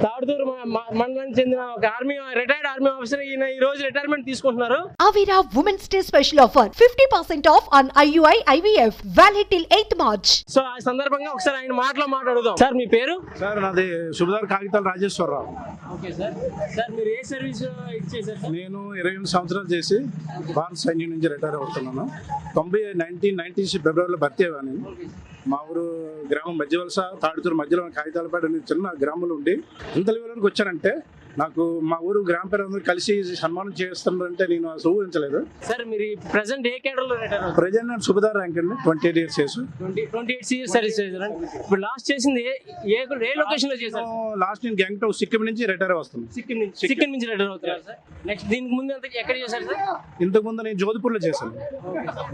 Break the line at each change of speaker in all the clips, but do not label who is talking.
తాడుతూరు మండలానికి చెందిన ఒక రిటైర్డ్ ఆర్మీ ఆఫీసర్ ఈయన ఈ రోజు రిటైర్మెంట్ తీసుకుంటున్నారు.
Avira Women's Day special offer 50% off on IUI IVF valid till 8th March.
So ఆ సందర్భంగా ఒకసారి ఆయన మాట్లాడుదాం. సార్ మీ పేరు?
సార్ నాది సుబేదార్ కాగితాల రాజేశ్వరరావు.
Okay sir. సార్ మీరు ఏ సర్వీస్ ఇచ్చేసారు?
నేను 28 సంవత్సరాలు చేసి భారత సైన్యం నుంచి రిటైర్ అవుతున్నాను. 1990 ఫిబ్రవరిలో భర్తీ అయ్యాను. మా ఊరు గ్రామం మధ్యవలస తాడుతూరు మధ్యలో కాగితాలపేట అనే చిన్న గ్రామంలో ఉండి ఇంత లెవెల్కి వచ్చానంటే నాకు మా ఊరు గ్రామ పేరు కలిసి సన్మానం చేస్తున్నారంటే నేను అసలు ఊహించలేదు.
సార్ మీరు ప్రెసెంట్ ఏ కేడర్లో రిటైర్ అవుతారు?
ప్రజెంట్ నేను సుబేదార్ ర్యాంక్ అండి. 28 years చేసి
28 years సర్వీస్ చేశారు. ఇప్పుడు లాస్ట్ చేసింది ఏ లొకేషన్ లో చేశారు?
లాస్ట్ నేను గ్యాంగ్టౌ సిక్కిం నుంచి రిటైర్ వస్తున్నాను.
సిక్కిం నుంచి రిటైర్ అవుతున్నారు సార్. నెక్స్ట్ దీనికి ముందు ఎక్కడ చేశారు సార్?
ఇంతకు ముందు నేను జోధ్పూర్లో చేశాను.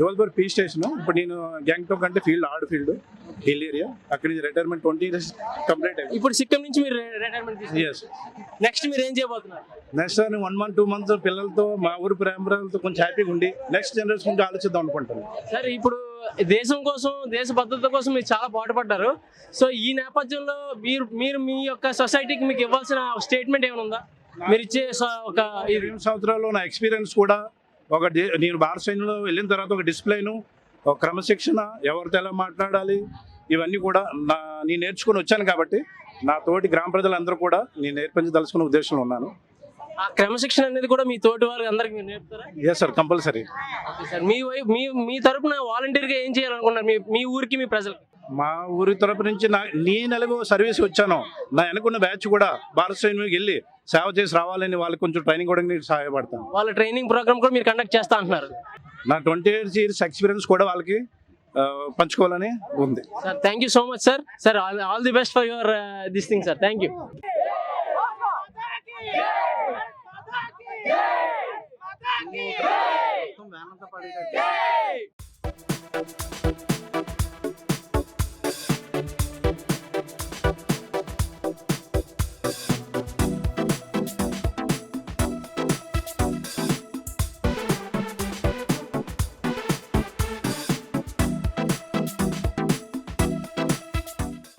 Jodhpur P station. ఇప్పుడు నేను గ్యాంగ్టౌ అంటే ఫీల్డ్ హిల్ ఏరియా. అక్కడ నుంచి రిటైర్మెంట్ 20 years కంప్లీట్ అయింది.
ఇప్పుడు సిక్కిం నుంచి మీరు రిటైర్మెంట్ తీసుకున్నారు. నెక్స్ట్ మీరు ఏం చేయబోతున్నారు?
నెక్స్ట్ 1 month 2 months పిల్లలతో మా ఊరు ప్రేమతో కొంచెం హ్యాపీగా ఉండి నెక్స్ట్ జనరేషన్ గురించి ఆలోచిద్దాం అనుకుంటాను.
సార్ ఇప్పుడు దేశం కోసం దేశ భద్రత కోసం మీరు చాలా పాటుపడ్డారు. సో ఈ నేపథ్యంలో మీరు మీ యొక్క సొసైటీకి మీకు ఇవ్వాల్సిన స్టేట్మెంట్ ఏమైనా ఉందా? మీరు ఇచ్చే ఒక
20 సంవత్సరాల్లో నా ఎక్స్పీరియన్స్ కూడా నేను భారత సైన్యంలో వెళ్ళిన తర్వాత ఒక డిసిప్లైన్, ఒక క్రమశిక్షణ, ఎవరితో ఎలా మాట్లాడాలి ఇవన్నీ కూడా నేను నేర్చుకుని వచ్చాను. కాబట్టి నా తోటి గ్రామ ప్రజలందరూ కూడా నేను నేర్పించదలుచుకున్న ఉద్దేశంలో ఉన్నాను.
ఆ క్రమశిక్షణ అనేది కూడా మీ తోటి వారికి అందరికి మీరు నేర్పుతారా?
Yes sir, compulsory.
సార్ మీ తరపున వాలంటీర్గా ఏం చేయాలనుకున్నారు మీ ఊరికి మీ ప్రజలకు?
మా ఊరి తరపు నుంచి నేను ఎలాగో సర్వీస్ వచ్చాను, నా వెనుకున్న బ్యాచ్ కూడా భారత సైన్యంకి వెళ్ళి సేవ చేసి రావాలని వాళ్ళకి కొంచెం ట్రైనింగ్ కూడా నేను సహాయపడతాను.
వాళ్ళ ట్రైనింగ్ ప్రోగ్రామ్ కూడా మీరు కండక్ట్ చేస్తా అంటున్నారు. నా
28 years ఎక్స్పీరియన్స్ కూడా వాళ్ళకి పంచుకోవాలని ఉంది.
Sir thank you so much sir. Sir all the best for your this thing sir. Thank you.